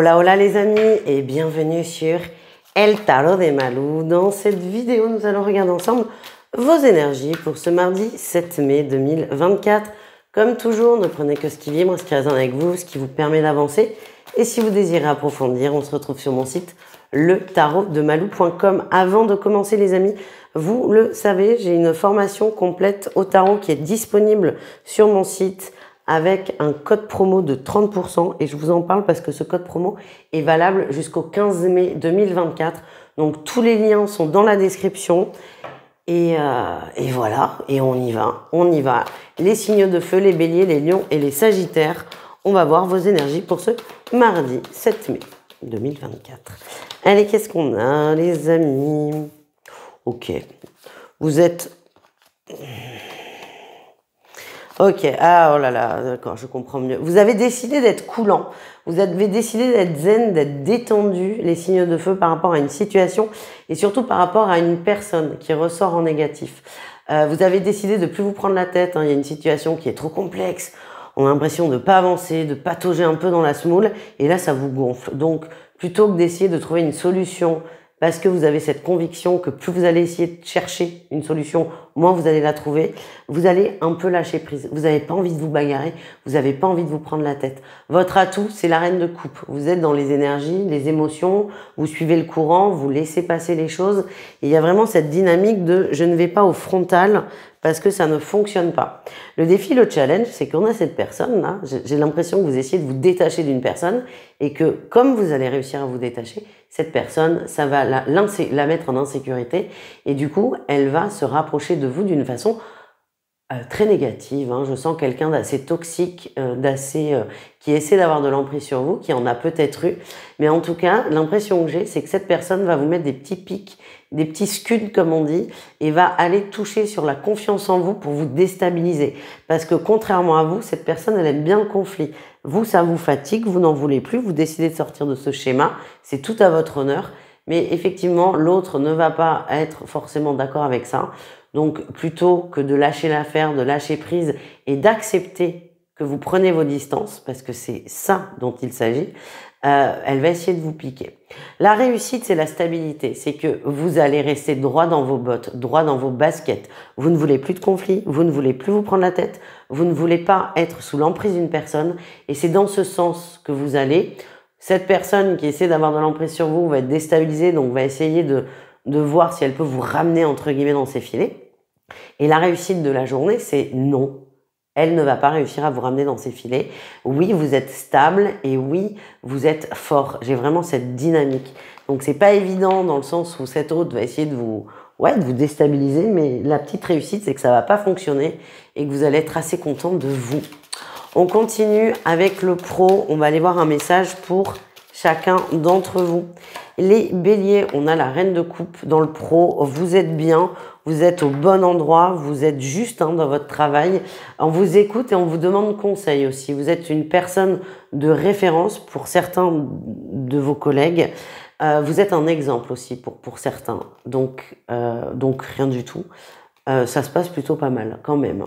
Hola, hola les amis et bienvenue sur El Tarot de Malou. Dans cette vidéo, nous allons regarder ensemble vos énergies pour ce mardi 7 mai 2024. Comme toujours, ne prenez que ce qui vibre, ce qui résonne avec vous, ce qui vous permet d'avancer. Et si vous désirez approfondir, on se retrouve sur mon site letarotdemalou.com. Avant de commencer les amis, vous le savez, j'ai une formation complète au tarot qui est disponible sur mon site avec un code promo de 30% et je vous en parle parce que ce code promo est valable jusqu'au 15 mai 2024. Donc tous les liens sont dans la description et voilà, et on y va. Les signes de feu, les béliers, les lions et les sagittaires, on va voir vos énergies pour ce mardi 7 mai 2024. Allez, qu'est-ce qu'on a les amis? Ok, vous êtes... Ok, ah oh là là, d'accord, je comprends mieux. Vous avez décidé d'être coulant, vous avez décidé d'être zen, d'être détendu, les signes de feu par rapport à une situation et surtout par rapport à une personne qui ressort en négatif. Vous avez décidé de plus vous prendre la tête, hein, il y a une situation qui est trop complexe, on a l'impression de ne pas avancer, de patauger un peu dans la semoule et là ça vous gonfle. Donc plutôt que d'essayer de trouver une solution parce que vous avez cette conviction que plus vous allez essayer de chercher une solution, moins vous allez la trouver, vous allez un peu lâcher prise. Vous n'avez pas envie de vous bagarrer, vous n'avez pas envie de vous prendre la tête. Votre atout, c'est la reine de coupe. Vous êtes dans les énergies, les émotions, vous suivez le courant, vous laissez passer les choses. Et il y a vraiment cette dynamique de « je ne vais pas au frontal » parce que ça ne fonctionne pas. Le défi, le challenge, c'est qu'on a cette personne-là, j'ai l'impression que vous essayez de vous détacher d'une personne et que comme vous allez réussir à vous détacher, cette personne, ça va la mettre en insécurité et du coup, elle va se rapprocher de vous d'une façon très négative. Hein. Je sens quelqu'un d'assez toxique, qui essaie d'avoir de l'emprise sur vous, qui en a peut-être eu. Mais en tout cas, l'impression que j'ai, c'est que cette personne va vous mettre des petits pics, des petits scuds comme on dit, et va aller toucher sur la confiance en vous pour vous déstabiliser. Parce que contrairement à vous, cette personne, elle aime bien le conflit. Vous, ça vous fatigue, vous n'en voulez plus, vous décidez de sortir de ce schéma, c'est tout à votre honneur. Mais effectivement, l'autre ne va pas être forcément d'accord avec ça. Donc, plutôt que de lâcher l'affaire, de lâcher prise et d'accepter que vous prenez vos distances, parce que c'est ça dont il s'agit, elle va essayer de vous piquer. La réussite, c'est la stabilité. C'est que vous allez rester droit dans vos bottes, droit dans vos baskets. Vous ne voulez plus de conflit, vous ne voulez plus vous prendre la tête, vous ne voulez pas être sous l'emprise d'une personne. Et c'est dans ce sens que vous allez. Cette personne qui essaie d'avoir de l'emprise sur vous va être déstabilisée, donc va essayer de voir si elle peut vous ramener entre guillemets dans ses filets. Et la réussite de la journée, c'est non. Elle ne va pas réussir à vous ramener dans ses filets. Oui, vous êtes stable et oui, vous êtes fort. J'ai vraiment cette dynamique. Donc c'est pas évident dans le sens où cette autre va essayer de vous déstabiliser, mais la petite réussite, c'est que ça va pas fonctionner et que vous allez être assez content de vous. On continue avec le pro. On va aller voir un message pour chacun d'entre vous. Les béliers, on a la reine de coupe dans le pro. Vous êtes bien, vous êtes au bon endroit, vous êtes juste dans votre travail. On vous écoute et on vous demande conseil aussi. Vous êtes une personne de référence pour certains de vos collègues. Vous êtes un exemple aussi pour certains. Donc rien du tout. Ça se passe plutôt pas mal quand même.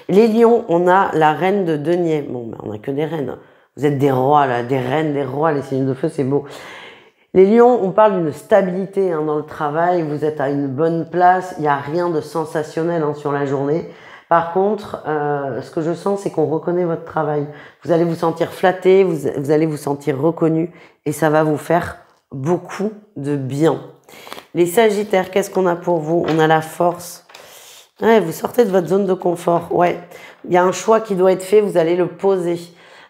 Les lions, on a la reine de denier. Bon, ben, on n'a que des reines. Vous êtes des rois, là, des reines, des rois, les signes de feu, c'est beau. Les lions, on parle d'une stabilité dans le travail, vous êtes à une bonne place, il n'y a rien de sensationnel sur la journée. Par contre, ce que je sens, c'est qu'on reconnaît votre travail. Vous allez vous sentir flatté, vous allez vous sentir reconnu et ça va vous faire beaucoup de bien. Les sagittaires, qu'est-ce qu'on a pour vous? On a la force. Ouais, vous sortez de votre zone de confort. Ouais, il y a un choix qui doit être fait, vous allez le poser.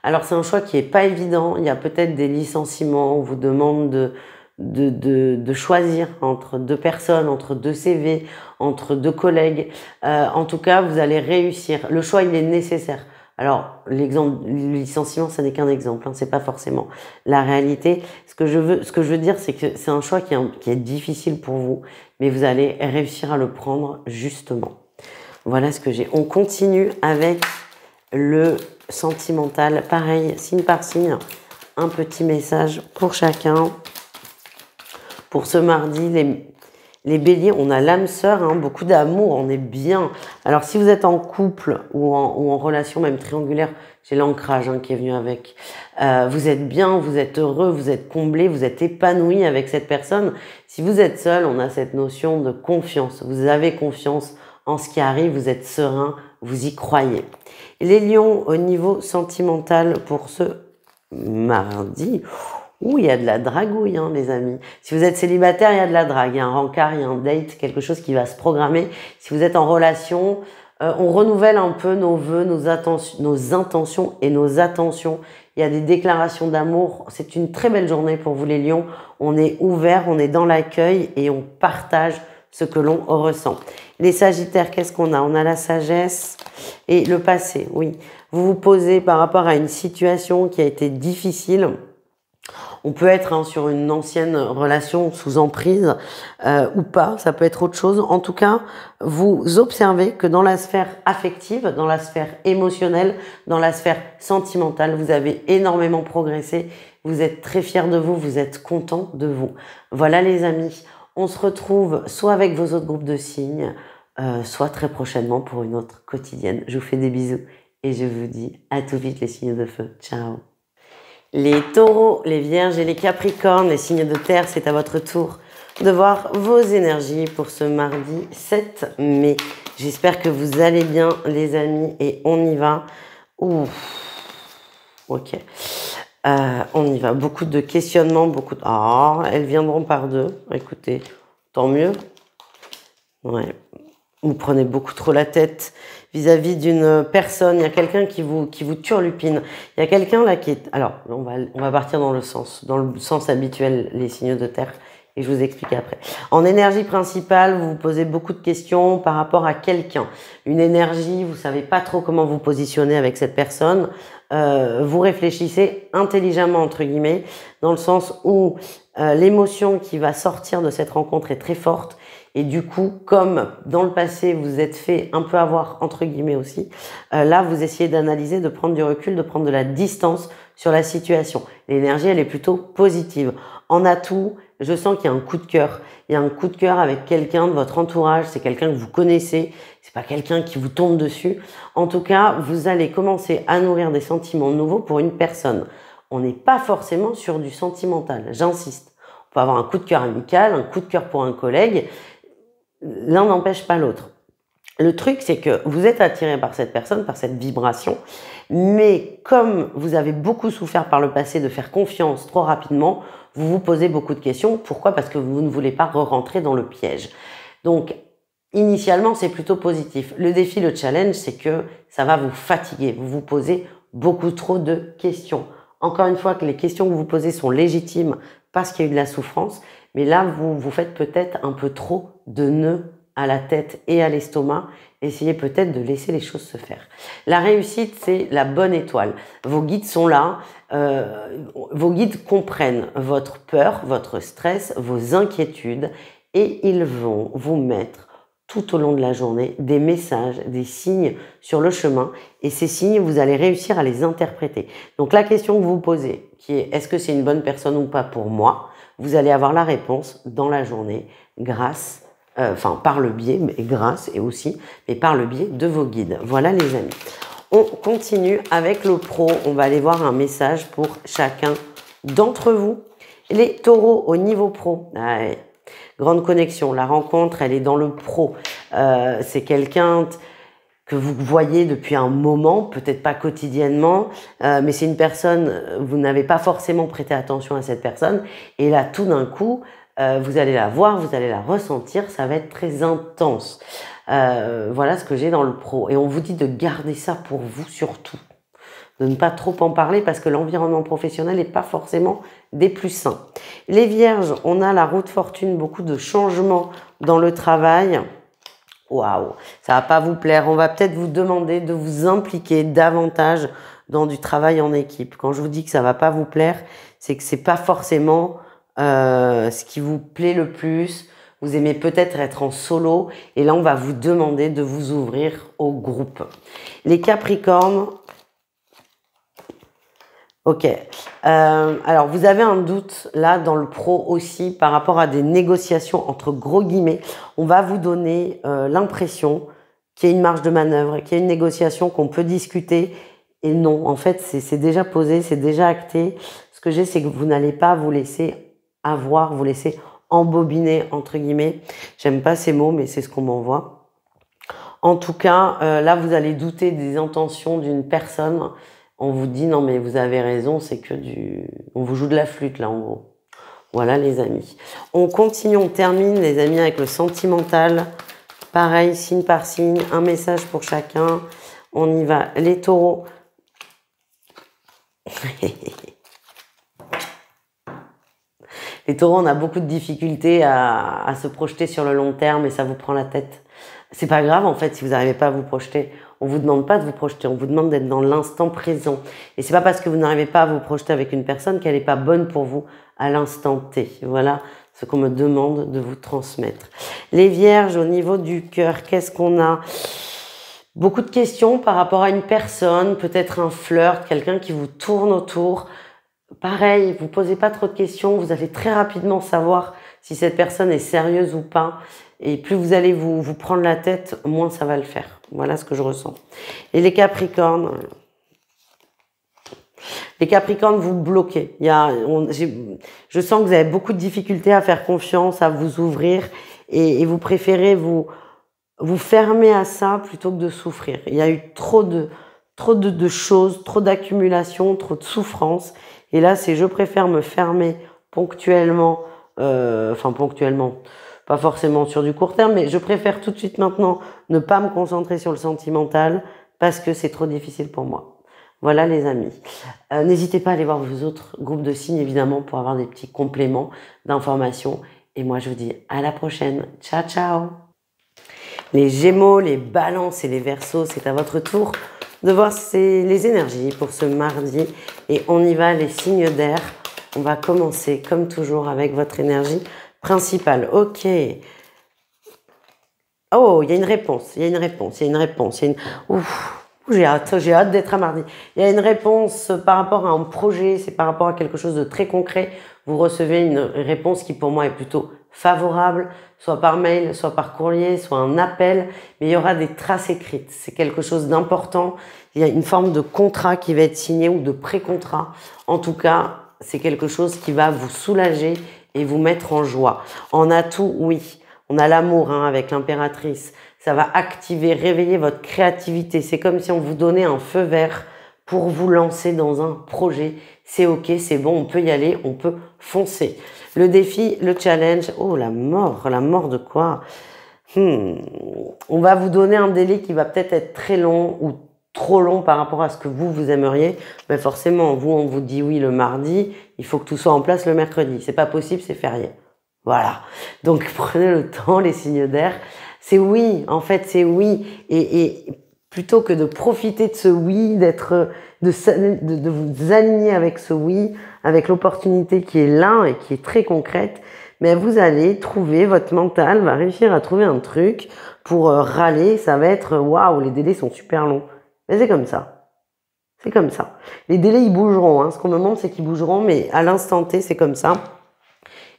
Alors, c'est un choix qui est pas évident. Il y a peut-être des licenciements. On vous demande de choisir entre deux personnes, entre deux CV, entre deux collègues. En tout cas, vous allez réussir. Le choix, il est nécessaire. Alors, le licenciement, ça n'est qu'un exemple. Hein, c'est pas forcément la réalité. Ce que je veux dire, c'est que c'est un choix qui est difficile pour vous, mais vous allez réussir à le prendre justement. Voilà ce que j'ai. On continue avec le sentimental, pareil, signe par signe, un petit message pour chacun. Pour ce mardi, Les béliers, on a l'âme sœur, hein, beaucoup d'amour, on est bien. Alors, si vous êtes en couple ou en relation même triangulaire, j'ai l'ancrage hein, qui est venu avec. Vous êtes bien, vous êtes heureux, vous êtes comblé, vous êtes épanoui avec cette personne. Si vous êtes seul, on a cette notion de confiance. Vous avez confiance en ce qui arrive, vous êtes serein, vous y croyez. Les lions, au niveau sentimental pour ce mardi... Ouh, il y a de la dragouille, hein, les amis. Si vous êtes célibataire, il y a de la drague, il y a un rencard, il y a un date, quelque chose qui va se programmer. Si vous êtes en relation, on renouvelle un peu nos vœux, nos intentions et nos attentions. Il y a des déclarations d'amour. C'est une très belle journée pour vous, les lions. On est ouvert, on est dans l'accueil et on partage ce que l'on ressent. Les sagittaires, qu'est-ce qu'on a? On a la sagesse et le passé, oui. Vous vous posez par rapport à une situation qui a été difficile. On peut être hein, sur une ancienne relation sous emprise ou pas, ça peut être autre chose. En tout cas, vous observez que dans la sphère affective, dans la sphère émotionnelle, dans la sphère sentimentale, vous avez énormément progressé. Vous êtes très fiers de vous, vous êtes contents de vous. Voilà les amis, on se retrouve soit avec vos autres groupes de signes, soit très prochainement pour une autre quotidienne. Je vous fais des bisous et je vous dis à tout vite les signes de feu. Ciao. Les taureaux, les vierges et les capricornes, les signes de terre, c'est à votre tour de voir vos énergies pour ce mardi 7 mai. J'espère que vous allez bien les amis et on y va. Ouf. Ok. On y va. Beaucoup de questionnements, beaucoup de... Ah, elles viendront par deux. Écoutez, tant mieux. Ouais. Vous prenez beaucoup trop la tête vis-à-vis d'une personne. Il y a quelqu'un qui vous turlupine. Il y a quelqu'un là qui est... Alors, on va partir dans le sens habituel, les signes de terre, et je vous explique après. En énergie principale, vous vous posez beaucoup de questions par rapport à quelqu'un. Une énergie, vous savez pas trop comment vous positionner avec cette personne. Vous réfléchissez intelligemment, entre guillemets, dans le sens où l'émotion qui va sortir de cette rencontre est très forte. Et du coup, comme dans le passé, vous êtes fait un peu avoir, entre guillemets aussi, là, vous essayez d'analyser, de prendre du recul, de prendre de la distance sur la situation. L'énergie, elle est plutôt positive. En atout, je sens qu'il y a un coup de cœur. Il y a un coup de cœur avec quelqu'un de votre entourage. C'est quelqu'un que vous connaissez. C'est pas quelqu'un qui vous tombe dessus. En tout cas, vous allez commencer à nourrir des sentiments nouveaux pour une personne. On n'est pas forcément sur du sentimental. J'insiste. On peut avoir un coup de cœur amical, un coup de cœur pour un collègue. L'un n'empêche pas l'autre. Le truc, c'est que vous êtes attiré par cette personne, par cette vibration, mais comme vous avez beaucoup souffert par le passé de faire confiance trop rapidement, vous vous posez beaucoup de questions. Pourquoi? Parce que vous ne voulez pas re-rentrer dans le piège. Donc, initialement, c'est plutôt positif. Le défi, le challenge, c'est que ça va vous fatiguer. Vous vous posez beaucoup trop de questions. Encore une fois, que les questions que vous posez sont légitimes parce qu'il y a eu de la souffrance, mais là, vous faites peut-être un peu trop de nœuds à la tête et à l'estomac. Essayez peut-être de laisser les choses se faire. La réussite, c'est la bonne étoile. Vos guides sont là. Vos guides comprennent votre peur, votre stress, vos inquiétudes et ils vont vous mettre tout au long de la journée des messages, des signes sur le chemin et ces signes, vous allez réussir à les interpréter. Donc la question que vous vous posez, qui est est-ce que c'est une bonne personne ou pas pour moi, vous allez avoir la réponse dans la journée grâce, par le biais, mais grâce et aussi, mais par le biais de vos guides. Voilà les amis. On continue avec le pro. On va aller voir un message pour chacun d'entre vous. Les taureaux au niveau pro. Ouais. Grande connexion. La rencontre, elle est dans le pro. C'est quelqu'un que vous voyez depuis un moment, peut-être pas quotidiennement, mais c'est une personne, vous n'avez pas forcément prêté attention à cette personne. Et là, tout d'un coup, vous allez la voir, vous allez la ressentir, ça va être très intense. Voilà ce que j'ai dans le pro. Et on vous dit de garder ça pour vous surtout. De ne pas trop en parler parce que l'environnement professionnel n'est pas forcément des plus sains. Les vierges, on a la roue de fortune, beaucoup de changements dans le travail. Waouh, ça va pas vous plaire. On va peut-être vous demander de vous impliquer davantage dans du travail en équipe. Quand je vous dis que ça va pas vous plaire, c'est que c'est pas forcément ce qui vous plaît le plus. Vous aimez peut-être être en solo et là on va vous demander de vous ouvrir au groupe. Les Capricornes, ok. Alors, vous avez un doute là dans le pro aussi par rapport à des négociations entre gros guillemets. On va vous donner l'impression qu'il y a une marge de manœuvre, qu'il y a une négociation, qu'on peut discuter. Et non, en fait, c'est déjà posé, c'est déjà acté. Ce que j'ai, c'est que vous n'allez pas vous laisser avoir, vous laisser embobiner, entre guillemets. J'aime pas ces mots, mais c'est ce qu'on m'envoie. En tout cas, là, vous allez douter des intentions d'une personne. On vous dit, non, mais vous avez raison, c'est que on vous joue de la flûte, là, en gros. Voilà, les amis. On continue, on termine, les amis, avec le sentimental. Pareil, signe par signe, un message pour chacun. On y va. Les taureaux. Les taureaux, on a beaucoup de difficultés à se projeter sur le long terme et ça vous prend la tête. C'est pas grave, en fait, si vous n'arrivez pas à vous projeter. On vous demande pas de vous projeter, on vous demande d'être dans l'instant présent. Et c'est pas parce que vous n'arrivez pas à vous projeter avec une personne qu'elle n'est pas bonne pour vous à l'instant T. Voilà ce qu'on me demande de vous transmettre. Les vierges, au niveau du cœur, qu'est-ce qu'on a? Beaucoup de questions par rapport à une personne, peut-être un flirt, quelqu'un qui vous tourne autour. Pareil, vous posez pas trop de questions, vous allez très rapidement savoir si cette personne est sérieuse ou pas. Et plus vous allez vous prendre la tête, moins ça va le faire. Voilà ce que je ressens. Et les Capricornes, vous bloquez. Je sens que vous avez beaucoup de difficultés à faire confiance, à vous ouvrir, et vous préférez vous fermer à ça plutôt que de souffrir. Il y a eu trop de choses, trop d'accumulation, trop de souffrance. Et là, je préfère me fermer ponctuellement, ponctuellement, pas forcément sur du court terme, mais je préfère tout de suite maintenant ne pas me concentrer sur le sentimental parce que c'est trop difficile pour moi. Voilà les amis. N'hésitez pas à aller voir vos autres groupes de signes évidemment pour avoir des petits compléments d'informations. Et moi je vous dis à la prochaine. Ciao ciao. Les Gémeaux, les Balances et les Verseaux, c'est à votre tour de voir les énergies pour ce mardi. Et on y va, les signes d'air. On va commencer comme toujours avec votre énergie principale. Ok. Oh, il y a une réponse, Ouf, j'ai hâte d'être à mardi. Il y a une réponse par rapport à un projet, c'est par rapport à quelque chose de très concret. Vous recevez une réponse qui pour moi est plutôt favorable, soit par mail, soit par courrier, soit un appel, mais il y aura des traces écrites. C'est quelque chose d'important. Il y a une forme de contrat qui va être signé ou de pré-contrat. En tout cas, c'est quelque chose qui va vous soulager et vous mettre en joie. En atout, oui. On a l'amour avec l'impératrice. Ça va activer, réveiller votre créativité. C'est comme si on vous donnait un feu vert pour vous lancer dans un projet. C'est ok, c'est bon, on peut y aller, on peut foncer. Le défi, le challenge. Oh, la mort de quoi? On va vous donner un délai qui va peut-être être très long ou trop long par rapport à ce que vous aimeriez. Mais forcément, on vous dit oui le mardi, il faut que tout soit en place le mercredi. C'est pas possible, c'est férié. Voilà. Donc, prenez le temps, les signes d'air. C'est oui, en fait, c'est oui. Et plutôt que de profiter de ce oui, de vous aligner avec ce oui, avec l'opportunité qui est là et qui est très concrète, mais vous allez trouver, votre mental va réussir à trouver un truc pour râler. Ça va être waouh, les délais sont super longs. Mais c'est comme ça. C'est comme ça. Les délais, ils bougeront. Ce qu'on me montre, c'est qu'ils bougeront, mais à l'instant T, c'est comme ça.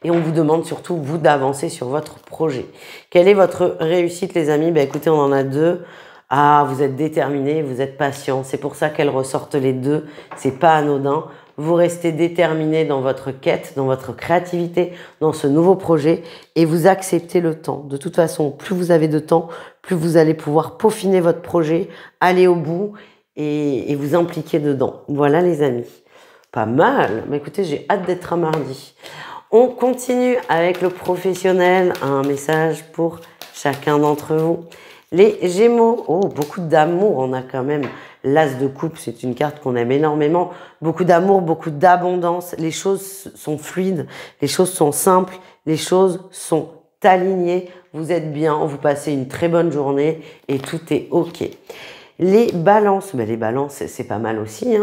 Et on vous demande surtout, vous, d'avancer sur votre projet. Quelle est votre réussite, les amis? Écoutez, on en a deux. Ah, vous êtes déterminés, vous êtes patients. C'est pour ça qu'elles ressortent les deux. C'est pas anodin. Vous restez déterminés dans votre quête, dans votre créativité, dans ce nouveau projet et vous acceptez le temps. De toute façon, plus vous avez de temps, plus vous allez pouvoir peaufiner votre projet, aller au bout et vous impliquer dedans. Voilà, les amis. Pas mal. Écoutez, j'ai hâte d'être à mardi. On continue avec le professionnel. Un message pour chacun d'entre vous. Les Gémeaux. Oh, beaucoup d'amour. On a quand même l'As de coupe. C'est une carte qu'on aime énormément. Beaucoup d'amour, beaucoup d'abondance. Les choses sont fluides. Les choses sont simples. Les choses sont alignées. Vous êtes bien. Vous passez une très bonne journée et tout est OK. Les balances. Les balances, c'est pas mal aussi.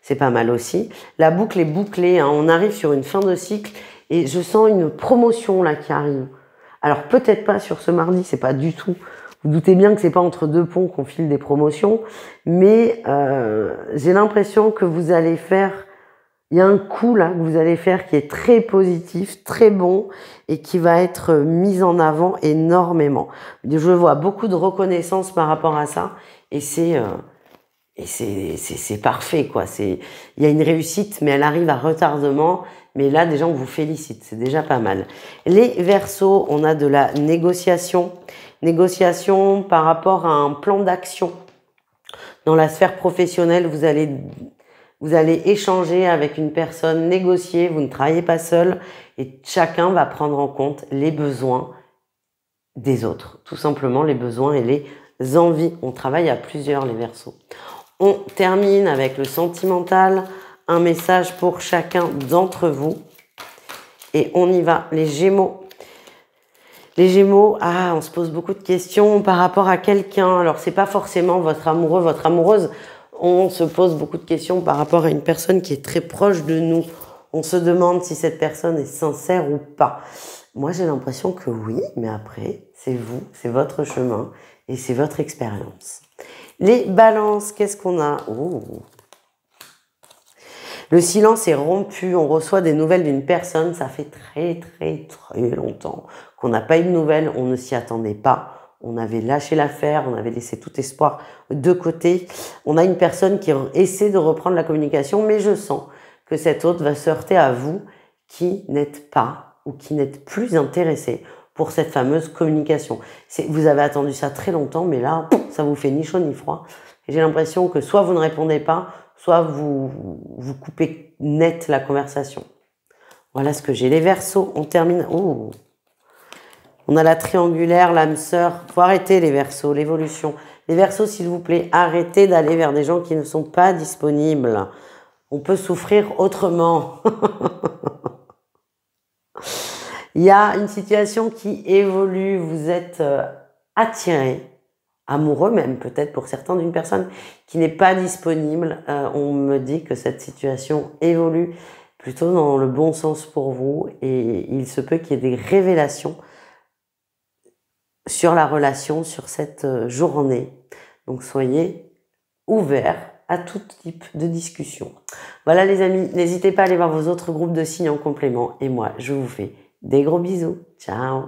C'est pas mal aussi. La boucle est bouclée. On arrive sur une fin de cycle. Et je sens une promotion là qui arrive. Alors peut-être pas sur ce mardi, c'est pas du tout. Vous doutez bien que c'est pas entre deux ponts qu'on file des promotions, mais j'ai l'impression que vous allez faire Il y a un coup là que vous allez faire qui est très positif, très bon et qui va être mis en avant énormément. Je vois beaucoup de reconnaissance par rapport à ça et c'est parfait quoi. Il y a une réussite mais elle arrive à retardement. Mais là déjà on vous félicite, c'est déjà pas mal. Les Verseaux, on a de la négociation. Négociation par rapport à un plan d'action. Dans la sphère professionnelle, vous allez échanger avec une personne, négocier, vous ne travaillez pas seul et chacun va prendre en compte les besoins des autres. Tout simplement les besoins et les envies. On travaille à plusieurs les Verseaux. On termine avec le sentimental, un message pour chacun d'entre vous. Et on y va, les Gémeaux. Les Gémeaux, on se pose beaucoup de questions par rapport à quelqu'un. Alors, c'est pas forcément votre amoureux, votre amoureuse. On se pose beaucoup de questions par rapport à une personne qui est très proche de nous. On se demande si cette personne est sincère ou pas. Moi, j'ai l'impression que oui, mais après, c'est vous, c'est votre chemin et c'est votre expérience. Les Balances, qu'est-ce qu'on a? Le silence est rompu, on reçoit des nouvelles d'une personne, ça fait très longtemps qu'on n'a pas eu de nouvelles, on ne s'y attendait pas, on avait lâché l'affaire, on avait laissé tout espoir de côté. On a une personne qui essaie de reprendre la communication, mais je sens que cette autre va se heurter à vous qui n'êtes pas ou qui n'êtes plus intéressé pour cette fameuse communication. Vous avez attendu ça très longtemps, mais là, ça vous fait ni chaud ni froid. J'ai l'impression que soit vous ne répondez pas, soit vous coupez net la conversation. Voilà ce que j'ai. Les Verseaux, on termine. On a la triangulaire, l'âme sœur. Faut arrêter les Verseaux, l'évolution. Les Verseaux, s'il vous plaît, arrêtez d'aller vers des gens qui ne sont pas disponibles. On peut souffrir autrement. Il y a une situation qui évolue. Vous êtes attiré, amoureux même peut-être pour certains, d'une personne qui n'est pas disponible. On me dit que cette situation évolue plutôt dans le bon sens pour vous et il se peut qu'il y ait des révélations sur la relation, sur cette journée. Donc soyez ouverts à tout type de discussion. Voilà les amis, n'hésitez pas à aller voir vos autres groupes de signes en complément et moi je vous fais des gros bisous. Ciao.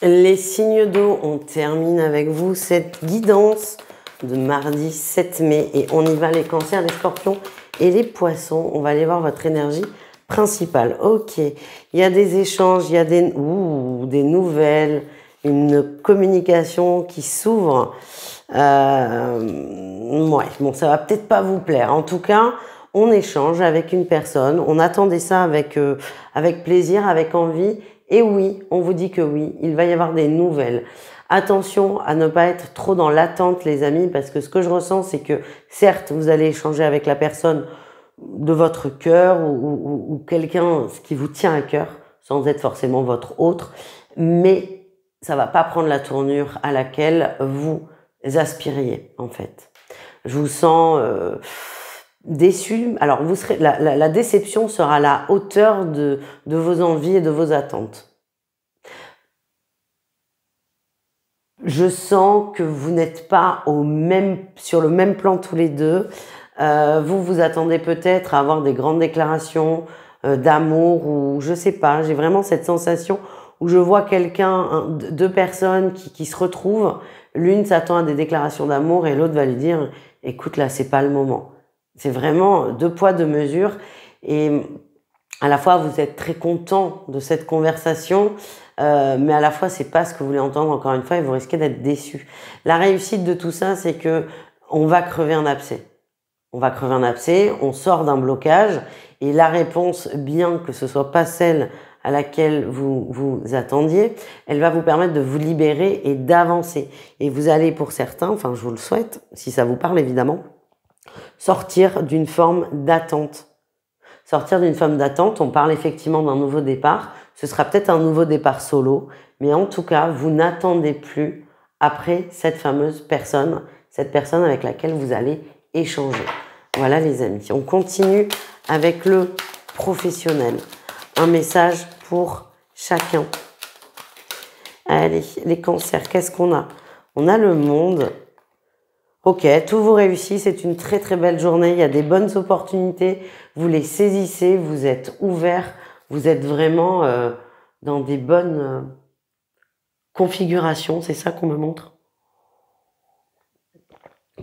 Les signes d'eau, on termine avec vous cette guidance de mardi 7 mai et on y va les cancers, les scorpions et les poissons. On va aller voir votre énergie principale. Ok, il y a des échanges, il y a des nouvelles, une communication qui s'ouvre. Ouais, bon, ça va peut-être pas vous plaire. En tout cas, on échange avec une personne. On attendait ça avec plaisir, avec envie. Et oui, on vous dit que oui, il va y avoir des nouvelles. Attention à ne pas être trop dans l'attente, les amis, parce que ce que je ressens, c'est que certes, vous allez échanger avec la personne de votre cœur ou quelqu'un qui vous tient à cœur, sans être forcément votre autre, mais ça va pas prendre la tournure à laquelle vous aspiriez, en fait. Je vous sens déçu. Alors, vous serez, la déception sera à la hauteur de vos envies et de vos attentes. Je sens que vous n'êtes pas sur le même plan tous les deux. Vous attendez peut-être à avoir des grandes déclarations d'amour ou je sais pas. J'ai vraiment cette sensation où je vois deux personnes qui se retrouvent. L'une s'attend à des déclarations d'amour et l'autre va lui dire « Écoute, là, c'est pas le moment ». C'est vraiment 2 poids, 2 mesures. Et à la fois, vous êtes très content de cette conversation, mais à la fois, c'est pas ce que vous voulez entendre encore une fois et vous risquez d'être déçu. La réussite de tout ça, c'est que on va crever un abcès. On va crever un abcès, on sort d'un blocage et la réponse, bien que ce soit pas celle à laquelle vous attendiez, elle va vous permettre de vous libérer et d'avancer. Et vous allez, pour certains, enfin je vous le souhaite, si ça vous parle évidemment, sortir d'une forme d'attente. Sortir d'une forme d'attente, on parle effectivement d'un nouveau départ. Ce sera peut-être un nouveau départ solo, mais en tout cas, vous n'attendez plus après cette fameuse personne, cette personne avec laquelle vous allez échanger. Voilà les amis, on continue avec le professionnel. Un message pour chacun. Allez, les cancers, qu'est-ce qu'on a? On a le monde. Ok, tout vous réussit, c'est une très très belle journée, il y a des bonnes opportunités, vous les saisissez, vous êtes ouverts, vous êtes vraiment dans des bonnes configurations, c'est ça qu'on me montre.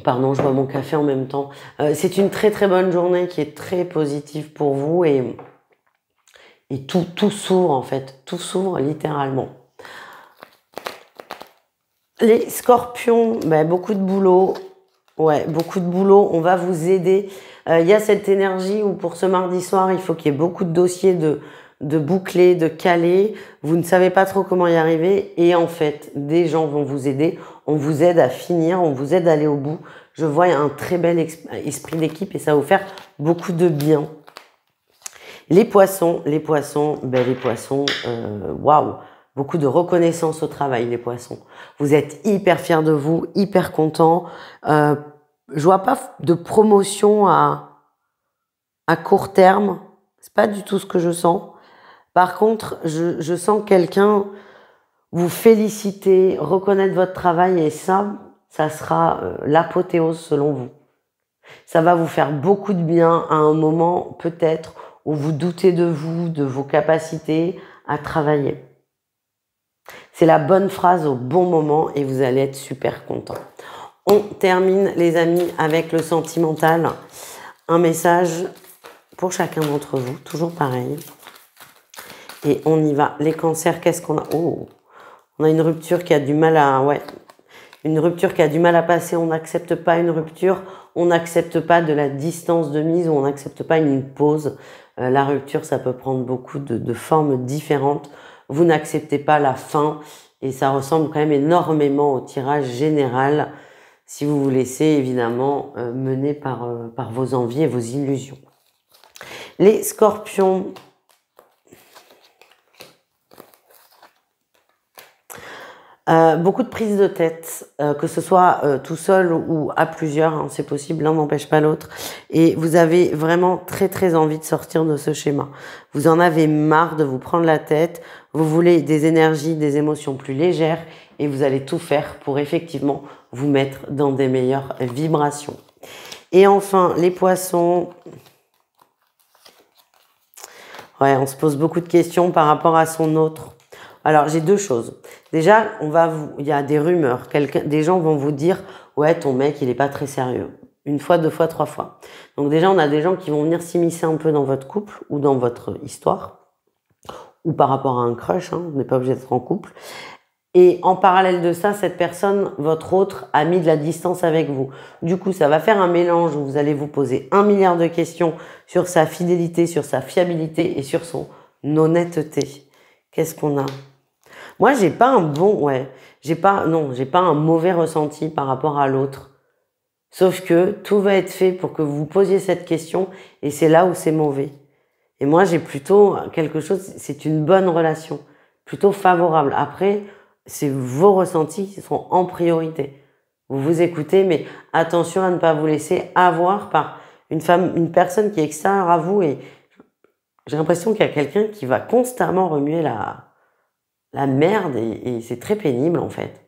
Pardon, je bois mon café en même temps. C'est une très très bonne journée qui est très positive pour vous et tout s'ouvre en fait, tout s'ouvre littéralement. Les scorpions, ben, beaucoup de boulot. Ouais, beaucoup de boulot. On va vous aider. Il y a cette énergie où pour ce mardi soir, il faut qu'il y ait beaucoup de dossiers de boucler, de caler. Vous ne savez pas trop comment y arriver. Et en fait, des gens vont vous aider. On vous aide à finir. On vous aide à aller au bout. Je vois un très bel esprit d'équipe et ça va vous faire beaucoup de bien. Les poissons, ben les poissons, waouh! Beaucoup de reconnaissance au travail, les poissons. Vous êtes hyper fiers de vous, hyper contents. Je vois pas de promotion à court terme. C'est pas du tout ce que je sens. Par contre, je sens quelqu'un vous féliciter, reconnaître votre travail et ça sera l'apothéose selon vous. Ça va vous faire beaucoup de bien à un moment peut-être où vous doutez de vous, de vos capacités à travailler. C'est la bonne phrase au bon moment et vous allez être super content. On termine les amis avec le sentimental. Un message pour chacun d'entre vous, toujours pareil. Et on y va. Les cancers, qu'est-ce qu'on a? Oh, on a une rupture qui a du mal à... Ouais, une rupture qui a du mal à passer. On n'accepte pas une rupture. On n'accepte pas de la distance de mise ou on n'accepte pas une pause. La rupture, ça peut prendre beaucoup de formes différentes. Vous n'acceptez pas la fin et ça ressemble quand même énormément au tirage général si vous vous laissez évidemment mener par vos envies et vos illusions. Les scorpions, beaucoup de prises de tête, que ce soit tout seul ou à plusieurs, hein, c'est possible, l'un n'empêche pas l'autre. Et vous avez vraiment très très envie de sortir de ce schéma. Vous en avez marre de vous prendre la tête, vous voulez des énergies, des émotions plus légères et vous allez tout faire pour effectivement vous mettre dans des meilleures vibrations. Et enfin, les poissons... Ouais, on se pose beaucoup de questions par rapport à son autre. Alors, j'ai deux choses. Déjà, il y a des rumeurs. Des gens vont vous dire, ouais, ton mec, il est pas très sérieux. Une fois, deux fois, trois fois. Donc déjà, on a des gens qui vont venir s'immiscer un peu dans votre couple ou dans votre histoire. Ou par rapport à un crush, hein, on n'est pas obligé d'être en couple. Et en parallèle de ça, cette personne, votre autre, a mis de la distance avec vous. Du coup, ça va faire un mélange où vous allez vous poser 1 milliard de questions sur sa fidélité, sur sa fiabilité et sur son honnêteté. Qu'est-ce qu'on a? Moi, j'ai pas un j'ai pas un mauvais ressenti par rapport à l'autre. Sauf que tout va être fait pour que vous vous posiez cette question et c'est là où c'est mauvais. Et moi, j'ai plutôt quelque chose, c'est une bonne relation, plutôt favorable. Après, c'est vos ressentis qui seront en priorité. Vous vous écoutez, mais attention à ne pas vous laisser avoir par une personne qui est extérieure à vous et j'ai l'impression qu'il y a quelqu'un qui va constamment remuer la merde et c'est très pénible en fait.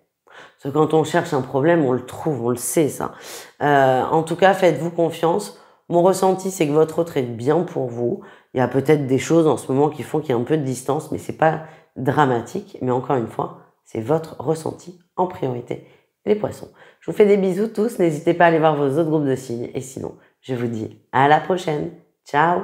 Parce que quand on cherche un problème, on le trouve, on le sait ça. En tout cas, faites-vous confiance. Mon ressenti, c'est que votre autre est bien pour vous. Il y a peut-être des choses en ce moment qui font qu'il y a un peu de distance, mais c'est pas dramatique. Mais encore une fois, c'est votre ressenti en priorité. Les poissons. Je vous fais des bisous tous. N'hésitez pas à aller voir vos autres groupes de signes. Et sinon, je vous dis à la prochaine. Ciao!